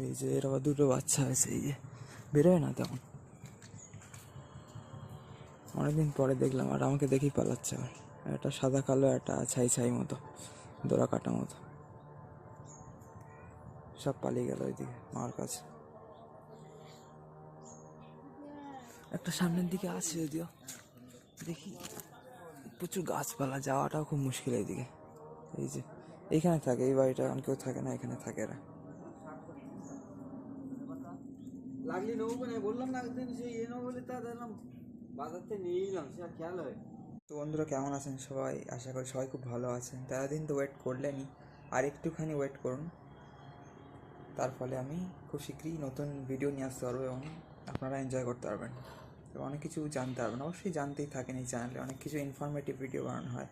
এই যে এর আবার দুটো বাচ্চা হয়েছে, এই যে বেরোয় না তেমন, অনেকদিন পরে দেখলাম। আর আমাকে দেখেই পালাচ্ছে। আবার একটা সাদা কালো, একটা ছাই ছাই মতো, দোরা কাটা মতো, সব পালিয়ে গেল ওইদিকে মার কাছে। একটা সামনের দিকে আছে যদিও, দেখি প্রচুর গাছপালা, যাওয়াটাও খুব মুশকিল এইদিকে। এই যে এইখানে থাকে, এই বাড়িটা এখন কেউ থাকে না, এখানে থাকে এরা। লাগলি নেবো না, বললাম না একদিন সে নেবো বলে তা দেখলাম বাজার থেকে নিয়ে এলাম, সে খেয়াল হয়। তো বন্ধুরা কেমন আছেন সবাই? আশা করি সবাই খুব ভালো আছেন। তারা দিন তো ওয়েট করলেনই, আর একটুখানি ওয়েট করুন, তার ফলে আমি খুব শীঘ্রই নতুন ভিডিও নিয়ে আসতে পারবো এবং আপনারা এনজয় করতে পারবেন এবং অনেক কিছু জানতে পারবেন। অবশ্যই জানতেই থাকেন, এই চ্যানেলে অনেক কিছু ইনফরমেটিভ ভিডিও বানানো হয়।